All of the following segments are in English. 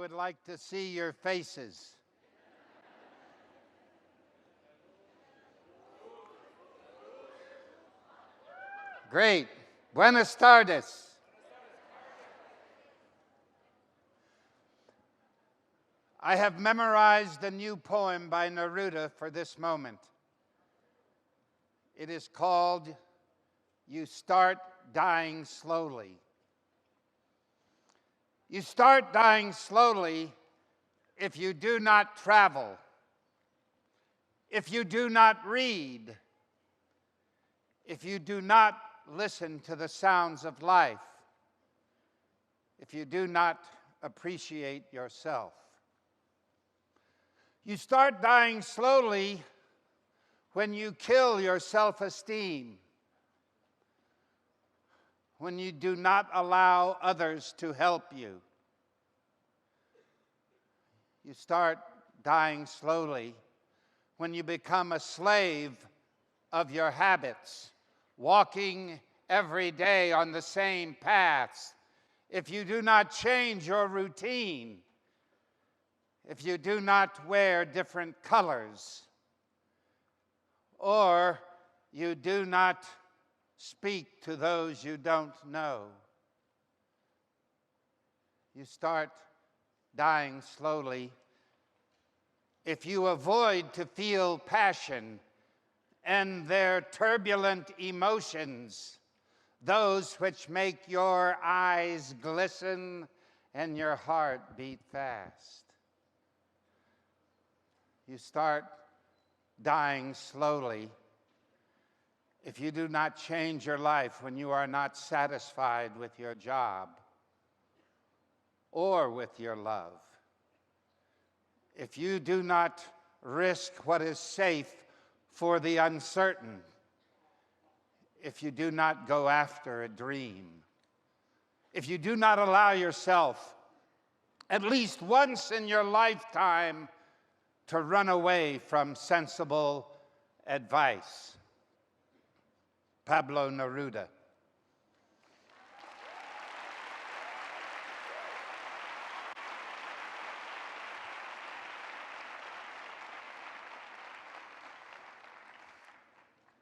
would like to see your faces. Great. Buenas tardes. I have memorized a new poem by Neruda for this moment. It is called You Start Dying Slowly. You start dying slowly if you do not travel, if you do not read, if you do not listen to the sounds of life, if you do not appreciate yourself. You start dying slowly when you kill your self-esteem, when you do not allow others to help you. You start dying slowly when you become a slave of your habits, walking every day on the same paths. If you do not change your routine, if you do not wear different colors, or you do not speak to those you don't know. You start dying slowly if you avoid to feel passion and their turbulent emotions, those which make your eyes glisten and your heart beat fast. You start dying slowly if you do not change your life when you are not satisfied with your job or with your love. If you do not risk what is safe for the uncertain, if you do not go after a dream, if you do not allow yourself at least once in your lifetime to run away from sensible advice. Pablo Neruda.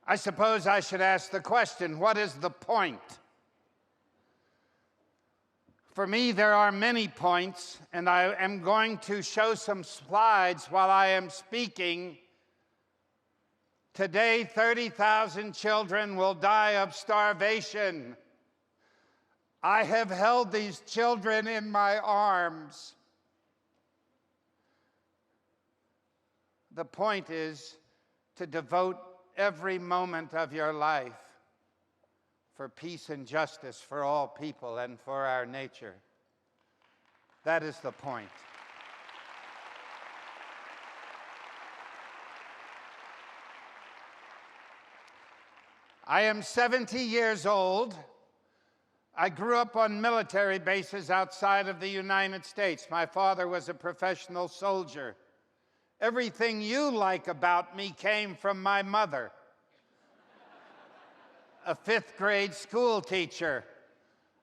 I suppose I should ask the question, what is the point? For me, there are many points, and I am going to show some slides while I am speaking. Today, 30,000 children will die of starvation. I have held these children in my arms. The point is to devote every moment of your life for peace and justice for all people and for our nature. That is the point. I am 70 years old. I grew up on military bases outside of the United States. My father was a professional soldier. Everything you like about me came from my mother, a fifth-grade school teacher.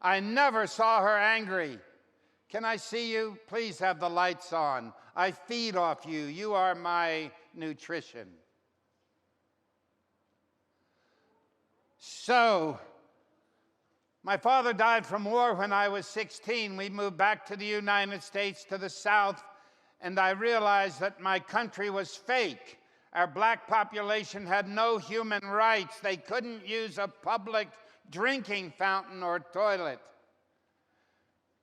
I never saw her angry. Can I see you? Please have the lights on. I feed off you. You are my nutrition. So, my father died from war when I was 16. We moved back to the United States, to the South, and I realized that my country was fake. Our black population had no human rights. They couldn't use a public drinking fountain or toilet.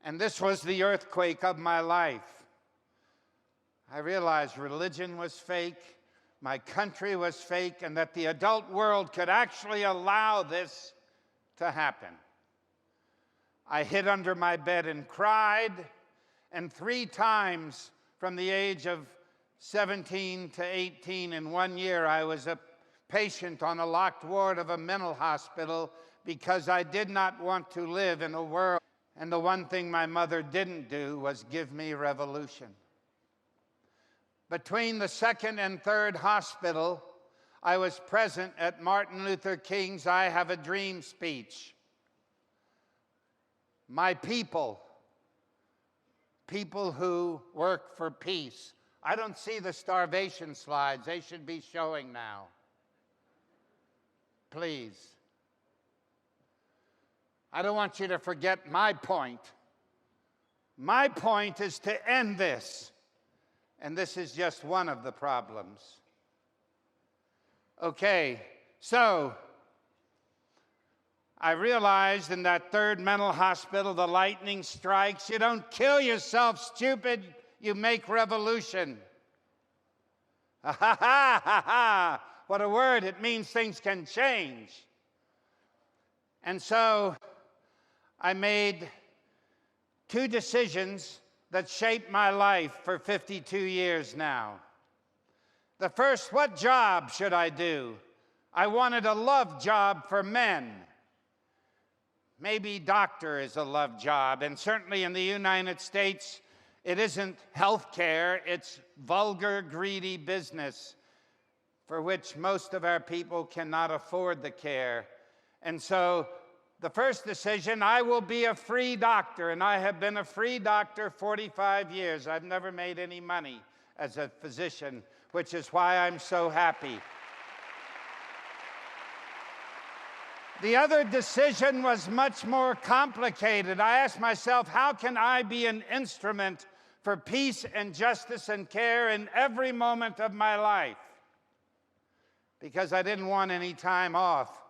And this was the earthquake of my life. I realized religion was fake, my country was fake, and that the adult world could actually allow this to happen. I hid under my bed and cried, and 3 times from the age of 17 to 18 in 1 year, I was a patient on a locked ward of a mental hospital because I did not want to live in a world. And the one thing my mother didn't do was give me revolution. Between the 2nd and 3rd hospital, I was present at Martin Luther King's I Have a Dream speech. My people, people who work for peace. I don't see the starvation slides. They should be showing now. Please. I don't want you to forget my point. My point is to end this. And this is just one of the problems. Okay, so I realized in that third mental hospital, the lightning strikes. You don't kill yourself, stupid. You make revolution. Ha ha ha ha ha. What a word. It means things can change. And so I made two decisions that shaped my life for 52 years now. The first, what job should I do? I wanted a love job for men. Maybe doctor is a love job, and certainly in the United States, it isn't health care, it's vulgar, greedy business for which most of our people cannot afford the care. And so the first decision, I will be a free doctor, and I have been a free doctor 45 years. I've never made any money as a physician, which is why I'm so happy. The other decision was much more complicated. I asked myself, how can I be an instrument for peace and justice and care in every moment of my life? Because I didn't want any time off.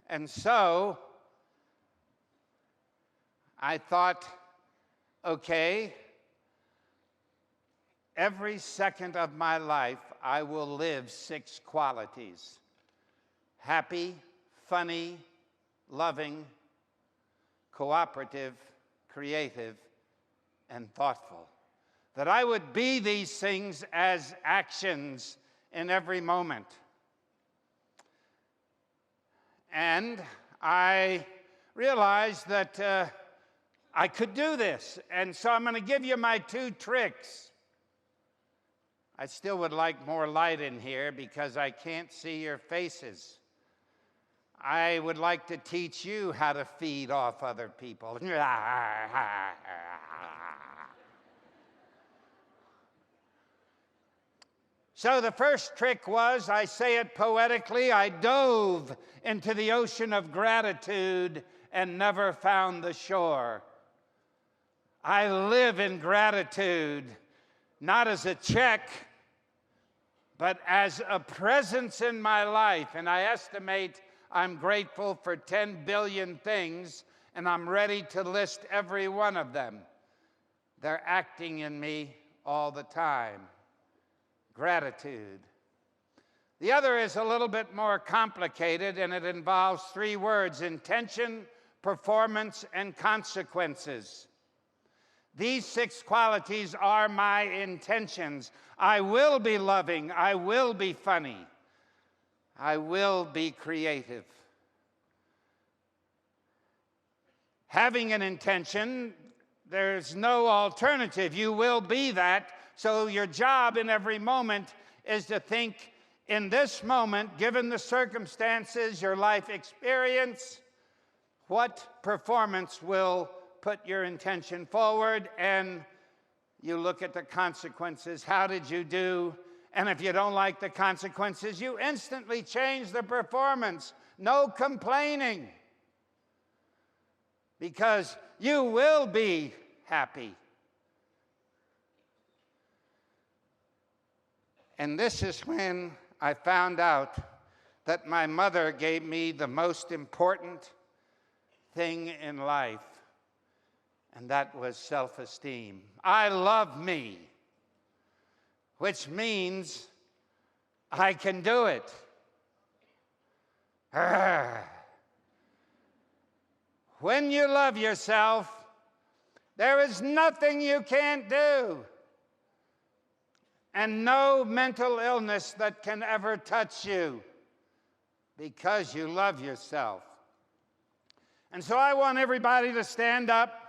And so I thought, okay, every second of my life I will live 6 qualities: happy, funny, loving, cooperative, creative, and thoughtful. That I would be these things as actions in every moment. And I realized that I could do this. And so I'm going to give you my 2 tricks. I still would like more light in here because I can't see your faces. I would like to teach you how to feed off other people. So the first trick was, I say it poetically, I dove into the ocean of gratitude and never found the shore. I live in gratitude, not as a check, but as a presence in my life. And I estimate I'm grateful for 10 billion things, and I'm ready to list every one of them. They're acting in me all the time. Gratitude. The other is a little bit more complicated, and it involves 3 words: intention, performance, and consequences. These 6 qualities are my intentions. I will be loving. I will be funny. I will be creative. Having an intention, there's no alternative. You will be that. So your job in every moment is to think, in this moment, given the circumstances, your life experience, what performance will put your intention forward, and you look at the consequences. How did you do? And if you don't like the consequences, you instantly change the performance. No complaining. Because you will be happy. And this is when I found out that my mother gave me the most important thing in life, and that was self-esteem. I love me, which means I can do it. When you love yourself, there is nothing you can't do, and no mental illness that can ever touch you, because you love yourself. And so I want everybody to stand up,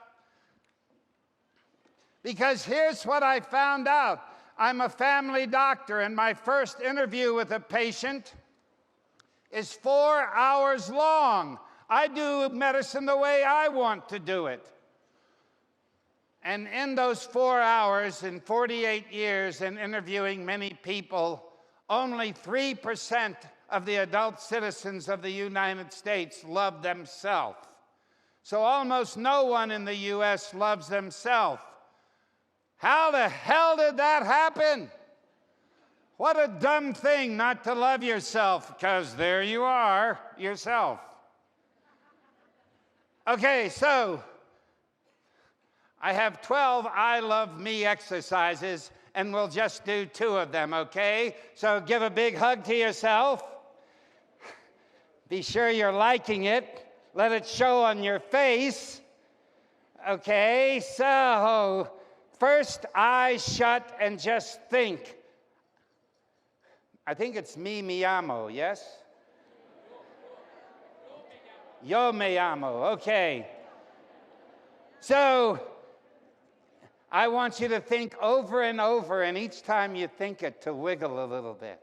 because here's what I found out. I'm a family doctor, and my first interview with a patient is 4 hours long. I do medicine the way I want to do it. And in those 4 hours, in 48 years, and interviewing many people, only 3% of the adult citizens of the United States love themselves. So almost no one in the U.S. loves themselves. How the hell did that happen? What a dumb thing not to love yourself, because there you are, yourself. Okay, so I have 12 I love me exercises, and we'll just do 2 of them, okay? So give a big hug to yourself. Be sure you're liking it. Let it show on your face. Okay, so first, eyes shut and just think. I think it's me amo, yes? Yo me amo, okay. So I want you to think over and over, and each time you think it, to wiggle a little bit.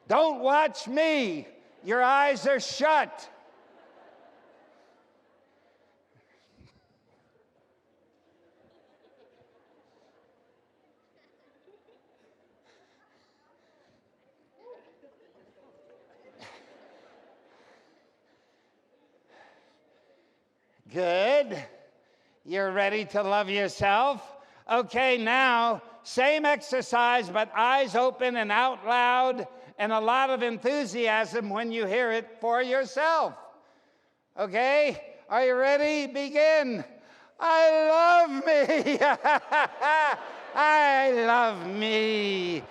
Don't watch me. Your eyes are shut. Good. You're ready to love yourself? Okay, now, same exercise, but eyes open and out loud, and a lot of enthusiasm when you hear it for yourself. Okay? Are you ready? Begin. I love me. I love me.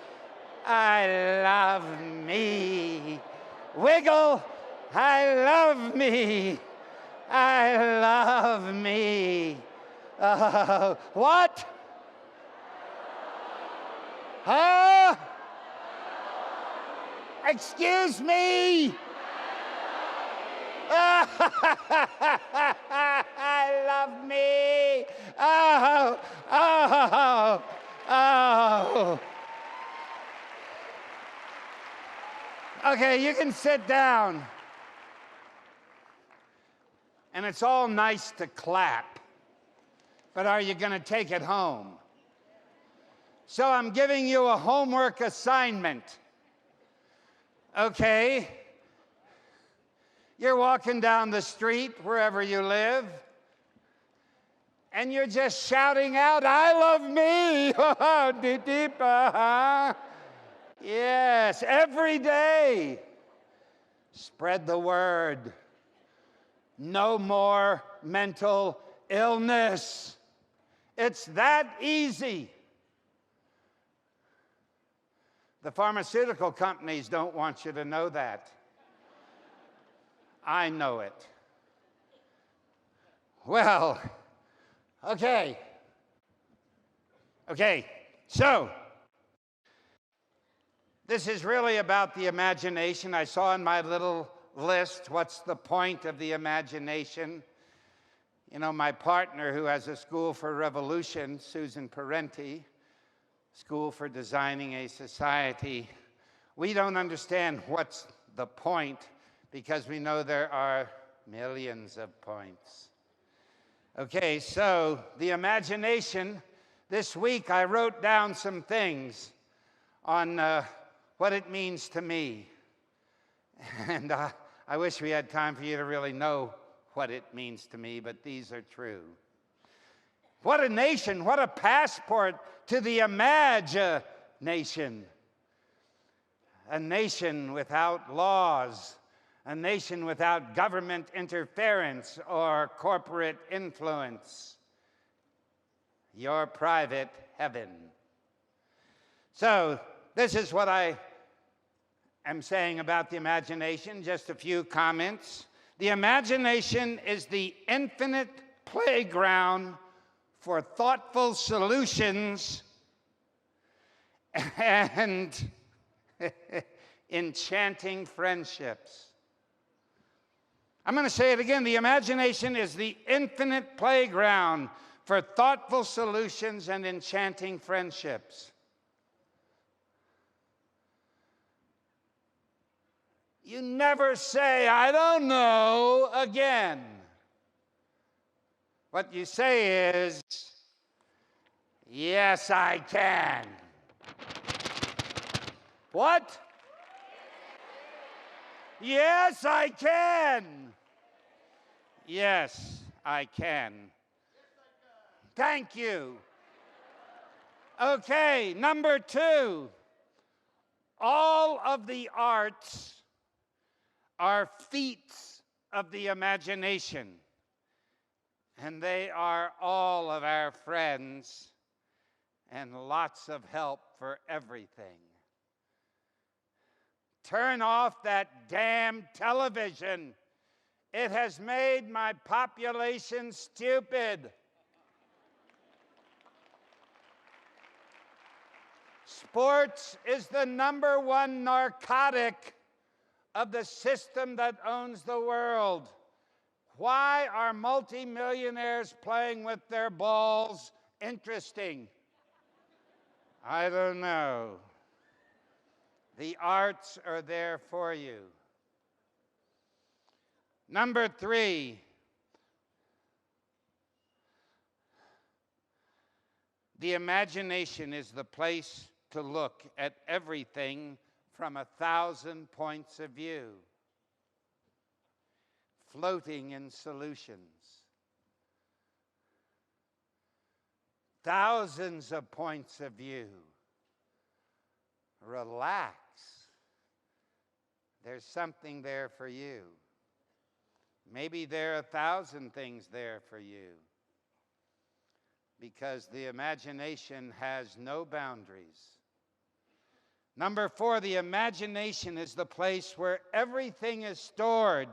I love me. Wiggle. I love me. I love me. What? Huh? Excuse me? I love me. Oh, oh, oh. Okay, you can sit down. And it's all nice to clap, but are you going to take it home? So I'm giving you a homework assignment. Okay? You're walking down the street, wherever you live, and you're just shouting out, I love me. Yes, every day. Spread the word. No more mental illness. It's that easy. The pharmaceutical companies don't want you to know that. I know it. Well, okay. Okay, so this is really about the imagination. I saw in my little list, what's the point of the imagination? You know, my partner who has a school for revolution, Susan Parenti, School for Designing a Society, we don't understand what's the point because we know there are millions of points. Okay, so the imagination, this week I wrote down some things on what it means to me. And I wish we had time for you to really know what it means to me, but these are true. What a nation, what a passport to the imagination. A nation without laws, a nation without government interference or corporate influence. Your private heaven. So, this is what I am saying about the imagination, just a few comments. The imagination is the infinite playground for thoughtful solutions and enchanting friendships. I'm going to say it again. The imagination is the infinite playground for thoughtful solutions and enchanting friendships. You never say, I don't know, again. What you say is, yes, I can. What? Yes, I can. Yes, I can. Thank you. Okay, number 2. All of the arts are feats of the imagination, and they are all of our friends and lots of help for everything. Turn off that damn television. It has made my population stupid. Sports is the #1 narcotic of the system that owns the world. Why are multimillionaires playing with their balls interesting? I don't know. The arts are there for you. Number 3, the imagination is the place to look at everything from 1,000 points of view, floating in solutions. Thousands of points of view. Relax. There's something there for you. Maybe there are 1,000 things there for you, because the imagination has no boundaries. Number 4, the imagination is the place where everything is stored,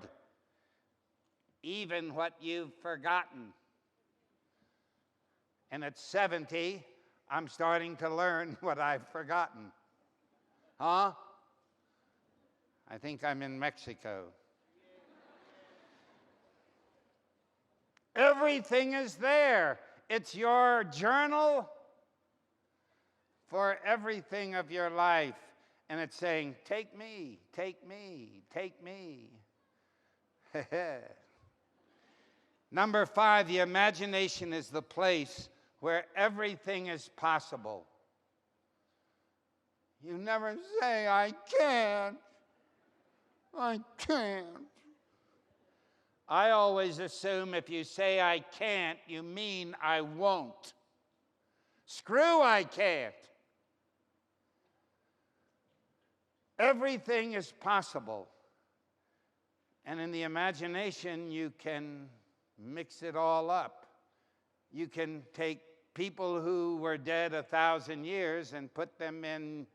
even what you've forgotten. And at 70, I'm starting to learn what I've forgotten. Huh? I think I'm in Mexico. Everything is there. It's your journal for everything of your life. And it's saying, take me, take me, take me. Number 5, the imagination is the place where everything is possible. You never say, I can't. I can't. I always assume if you say I can't, you mean I won't. Screw I can't. Everything is possible. And in the imagination, you can mix it all up. You can take people who were dead 1,000 years and put them in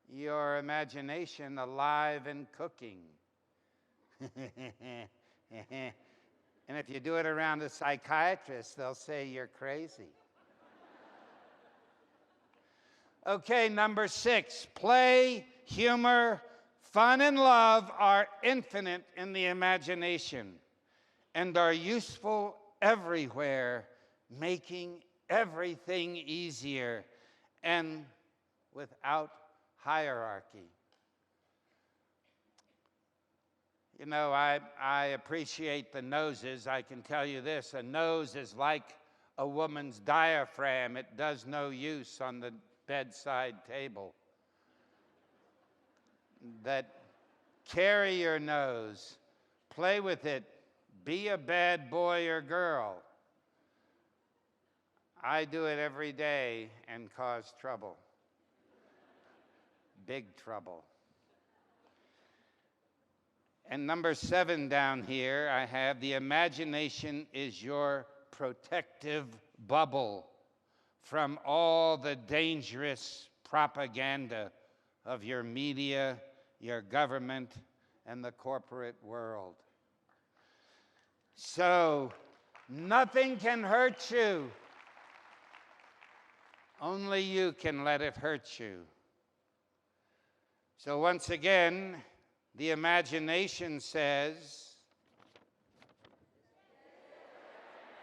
your imagination alive and cooking. And if you do it around a psychiatrist, they'll say you're crazy. Okay, number 6, play, humor, fun, and love are infinite in the imagination and are useful everywhere, making everything easier and without hierarchy. You know, I appreciate the noses. I can tell you this, a nose is like a woman's diaphragm. It does no use on the bedside table. That carry your nose, play with it, be a bad boy or girl. I do it every day and cause trouble. Big trouble. And number 7 down here, I have the imagination is your protective bubble from all the dangerous propaganda of your media, your government, and the corporate world. So, nothing can hurt you. Only you can let it hurt you. So once again, the imagination says,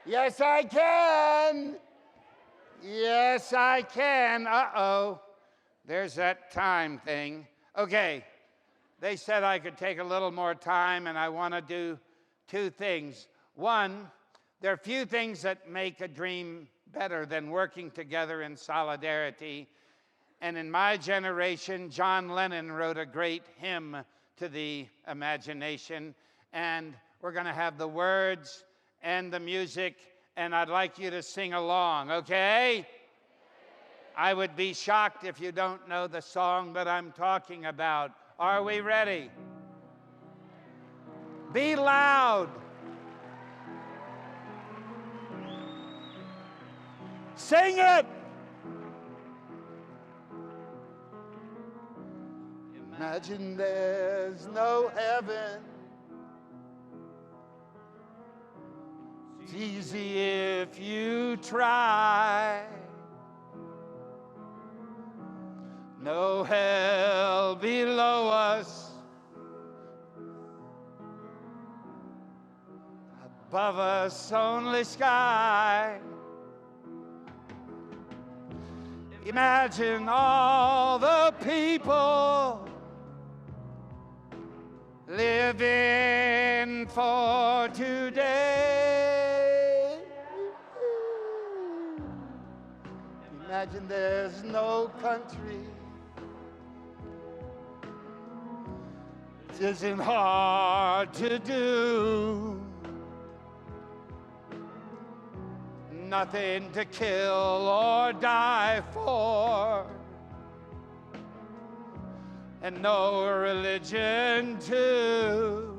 yes, I can. Yes, I can. Uh-oh. There's that time thing. Okay. they said I could take a little more time, and I want to do two things. One, there are few things that make a dream better than working together in solidarity. And in my generation, John Lennon wrote a great hymn to the imagination. And we're going to have the words and the music, and I'd like you to sing along, okay? I would be shocked if you don't know the song that I'm talking about. Are we ready? Be loud. Sing it. Imagine there's no heaven. It's easy if you try. No hell below us. Above us only sky. Imagine all the people living for today. Imagine there's no country. It isn't hard to do. Nothing to kill or die for, and no religion too.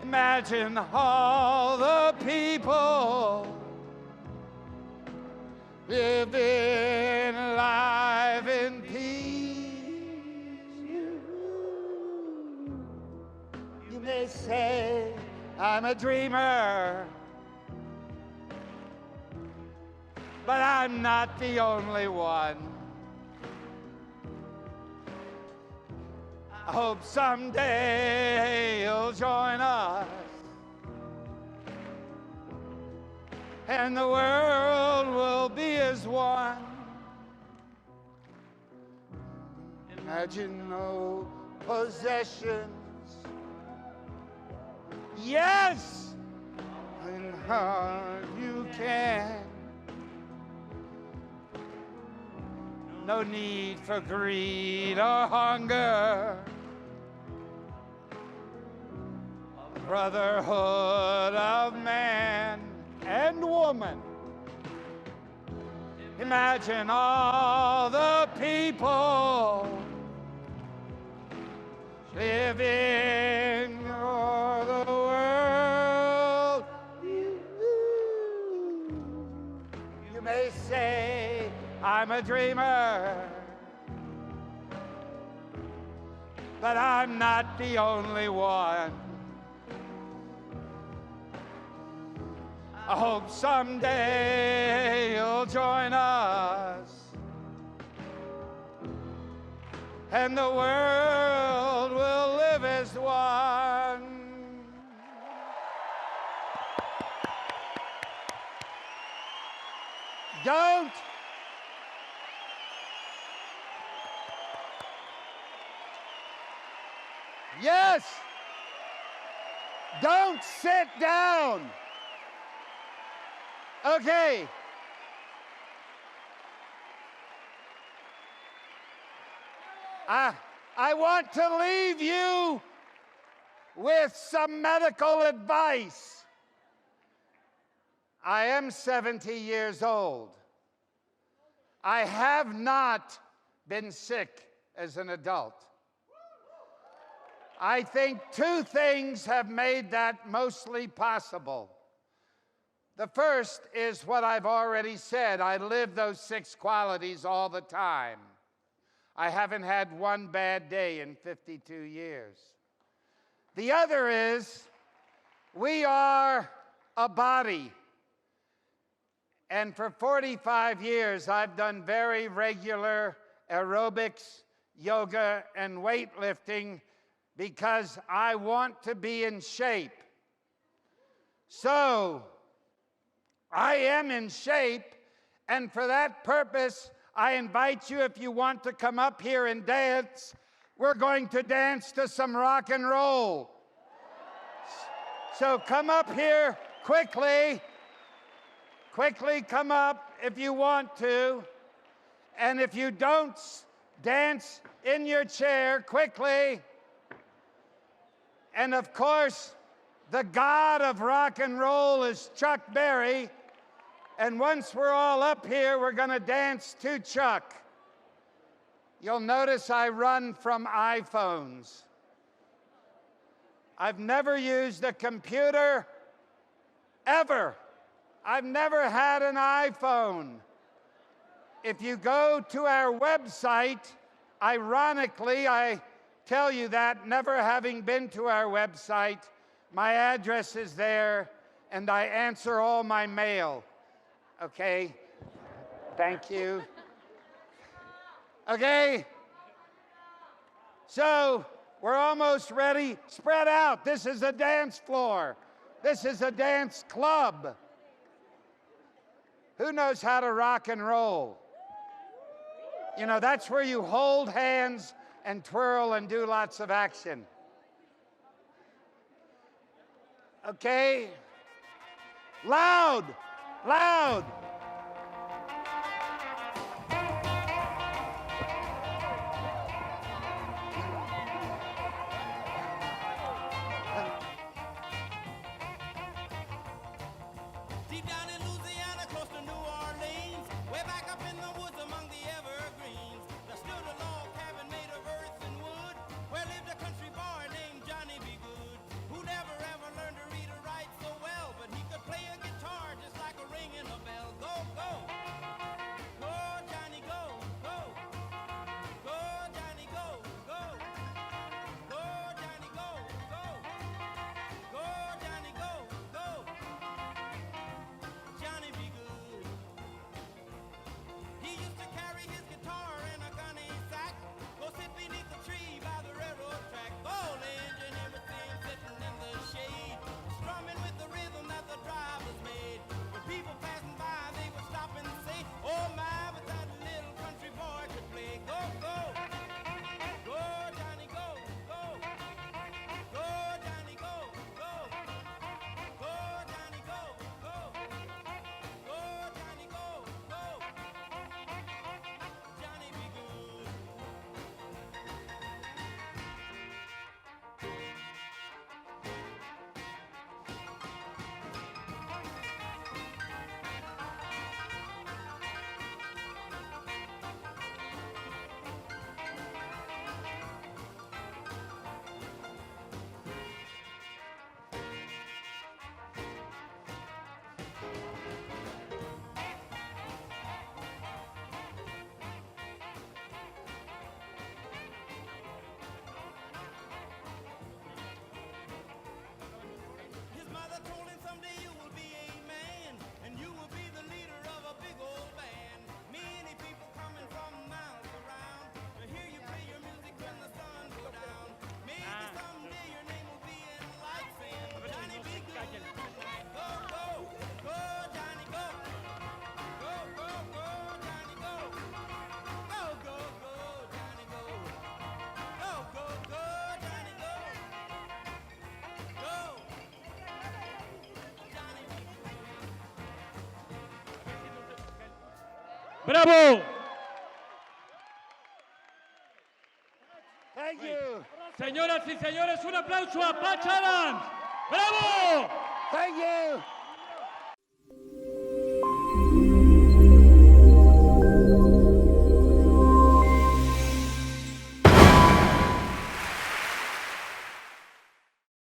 Imagine all the people living life in peace. You may say, I'm a dreamer, but I'm not the only one. I hope someday you'll join us, and the world will be as one. Imagine no possessions. Yes, and hard you can. No need for greed or hunger. A brotherhood of man and woman. Imagine all the people living for the world. You may say, I'm a dreamer, but I'm not the only one. I hope someday you'll join us, and the world will live as one. Don't Yes. Don't sit down. Okay. I want to leave you with some medical advice. I am 70 years old. I have not been sick as an adult. I think two things have made that mostly possible. The first is what I've already said. I live those 6 qualities all the time. I haven't had one bad day in 52 years. The other is we are a body. And for 45 years, I've done very regular aerobics, yoga, and weightlifting because I want to be in shape. So, I am in shape, and for that purpose, I invite you, if you want to come up here and dance, we're going to dance to some rock and roll. So come up here quickly. Quickly come up if you want to. And if you don't, dance in your chair quickly. And of course, the god of rock and roll is Chuck Berry. And once we're all up here, we're going to dance to Chuck. You'll notice I run from iPhones. I've never used a computer, ever. I've never had an iPhone. If you go to our website, ironically, I tell you that, never having been to our website, my address is there, and I answer all my mail. Okay? Thank you. Okay? So, we're almost ready. Spread out. This is a dance floor. This is a dance club. Who knows how to rock and roll? You know, that's where you hold hands and twirl and do lots of action. Okay? Loud! Loud! Deep down in Louisiana, close to New Orleans, way back up in the woods among the evergreens, there stood a log cabin made of earth and wood, where lived a country boy named Johnny B. Good, who never ever learned to read or write so well, but he could play a guitar just like a ringing a bell. Go, go! Go, Johnny, go, go! Go, Johnny, go, go! Go, Johnny, go, go! Go, Johnny, go, go! Johnny be good. He used to carry his guitar in a gunny sack, go sit beneath the tree by the railroad track. Old engine in the thing sitting in the shade, strumming with the rhythm that the drivers made. When people passing by, they would stop and say, oh my, but that little country boy could play. Go, go! Go, Johnny, go, go! Go, Johnny, go, go! Go, Johnny, go, go! Go, Johnny, go, go! Johnny be good. His mother told him someday you will be a man, and you will be the leader of a big old band. Many people coming from miles around to hear you play your music when the sun go down. Maybe someday your name will be in lights saying, Johnny be good tonight. Go, go, go, Johnny, go. Go, go, go, Johnny, go. Go, go, go, Johnny, go. Go, go, go, Johnny, go. Go. Johnny. ¡Bravo! Thank you. Señoras y señores, un aplauso a Patch Adams. ¡Bravo! Thank you.